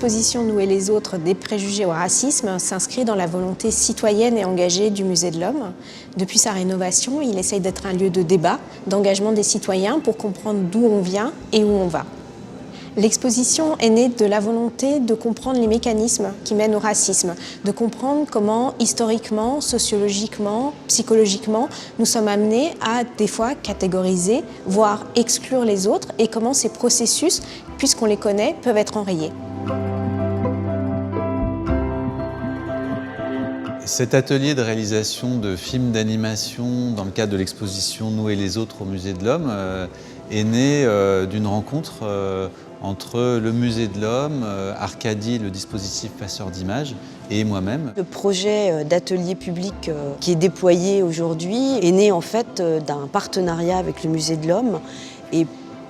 L'exposition Nous et les autres des préjugés au racisme s'inscrit dans la volonté citoyenne et engagée du Musée de l'Homme. Depuis sa rénovation, il essaye d'être un lieu de débat, d'engagement des citoyens pour comprendre d'où on vient et où on va. L'exposition est née de la volonté de comprendre les mécanismes qui mènent au racisme, de comprendre comment, historiquement, sociologiquement, psychologiquement, nous sommes amenés à, des fois, catégoriser, voire exclure les autres, et comment ces processus, puisqu'on les connaît, peuvent être enrayés. Cet atelier de réalisation de films d'animation dans le cadre de l'exposition Nous et les autres au Musée de l'Homme est né d'une rencontre entre le Musée de l'Homme, Arcadie, le dispositif passeur d'images, et moi-même. Le projet d'atelier public qui est déployé aujourd'hui est né en fait d'un partenariat avec le Musée de l'Homme, et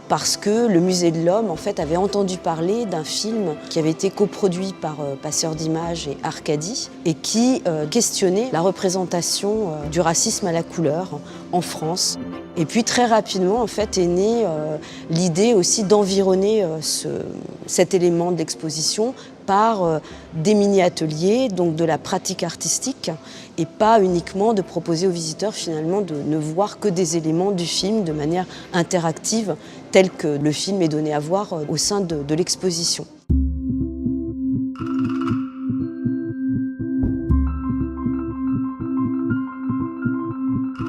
parce que le Musée de l'Homme en fait, avait entendu parler d'un film qui avait été coproduit par Passeurs d'images et Arcadie et qui questionnait la représentation du racisme à la couleur en France. Et puis très rapidement en fait, est née l'idée aussi d'environner cet élément d'exposition par des mini-ateliers, donc de la pratique artistique, et pas uniquement de proposer aux visiteurs finalement de ne voir que des éléments du film de manière interactive, tel que le film est donné à voir au sein de l'exposition.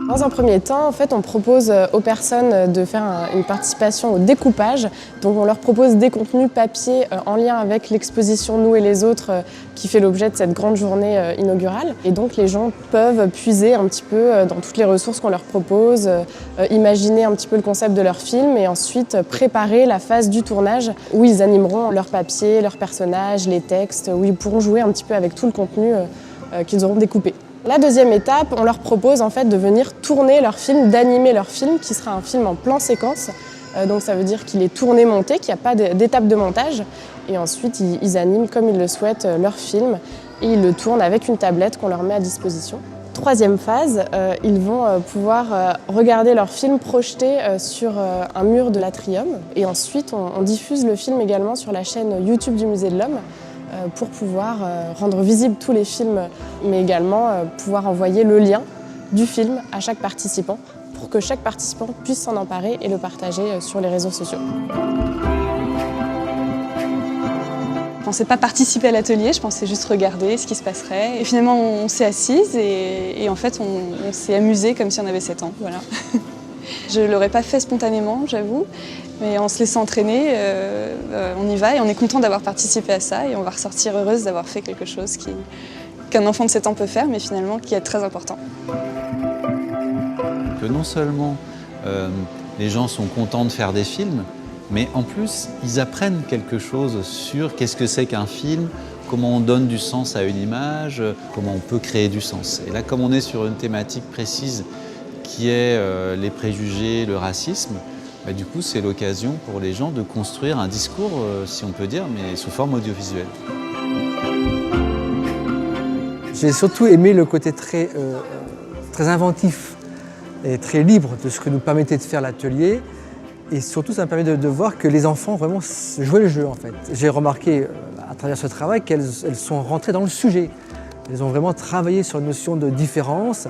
Dans un premier temps, en fait, on propose aux personnes de faire une participation au découpage. Donc on leur propose des contenus papier en lien avec l'exposition Nous et les autres qui fait l'objet de cette grande journée inaugurale. Et donc les gens peuvent puiser un petit peu dans toutes les ressources qu'on leur propose, imaginer un petit peu le concept de leur film et ensuite préparer la phase du tournage où ils animeront leur papier, leurs personnages, les textes, où ils pourront jouer un petit peu avec tout le contenu qu'ils auront découpé. La deuxième étape, on leur propose en fait de venir tourner leur film, d'animer leur film, qui sera un film en plan séquence. Donc ça veut dire qu'il est tourné, monté, qu'il n'y a pas d'étape de montage. Et ensuite, ils animent comme ils le souhaitent leur film et ils le tournent avec une tablette qu'on leur met à disposition. Troisième phase, ils vont pouvoir regarder leur film projeté sur un mur de l'Atrium. Et ensuite, on diffuse le film également sur la chaîne YouTube du Musée de l'Homme, pour pouvoir rendre visibles tous les films, mais également pouvoir envoyer le lien du film à chaque participant pour que chaque participant puisse s'en emparer et le partager sur les réseaux sociaux. Je ne pensais pas participer à l'atelier, je pensais juste regarder ce qui se passerait. Et finalement, on s'est assises et en fait, on s'est amusé comme si on avait 7 ans. Voilà. Je ne l'aurais pas fait spontanément, j'avoue, mais en se laissant entraîner, on y va et on est content d'avoir participé à ça et on va ressortir heureuse d'avoir fait quelque chose qu'un enfant de 7 ans peut faire, mais finalement qui est très important. Que non seulement les gens sont contents de faire des films, mais en plus ils apprennent quelque chose sur qu'est-ce que c'est qu'un film, comment on donne du sens à une image, comment on peut créer du sens. Et là, comme on est sur une thématique précise qui est les préjugés, le racisme, du coup c'est l'occasion pour les gens de construire un discours, si on peut dire, mais sous forme audiovisuelle. J'ai surtout aimé le côté très inventif et très libre de ce que nous permettait de faire l'atelier. Et surtout, ça me permet de voir que les enfants vraiment jouaient le jeu en fait. J'ai remarqué à travers ce travail qu'elles sont rentrées dans le sujet. Elles ont vraiment travaillé sur la notion de différence.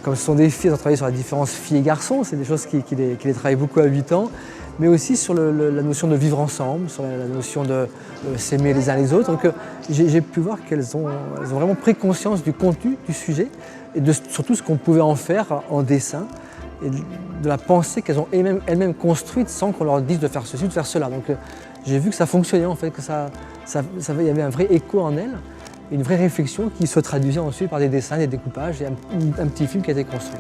Comme ce sont des filles, elles ont travaillé sur la différence filles et garçons, c'est des choses qui les travaillent beaucoup à 8 ans, mais aussi sur la notion de vivre ensemble, sur la notion de s'aimer les uns les autres. Donc j'ai pu voir qu'elles ont vraiment pris conscience du contenu, du sujet, et de surtout ce qu'on pouvait en faire en dessin, et de la pensée qu'elles ont elles-mêmes construite sans qu'on leur dise de faire ceci ou de faire cela. Donc j'ai vu que ça fonctionnait en fait, que il y avait un vrai écho en elles. Une vraie réflexion qui se traduisait ensuite par des dessins, des découpages et un petit film qui a été construit.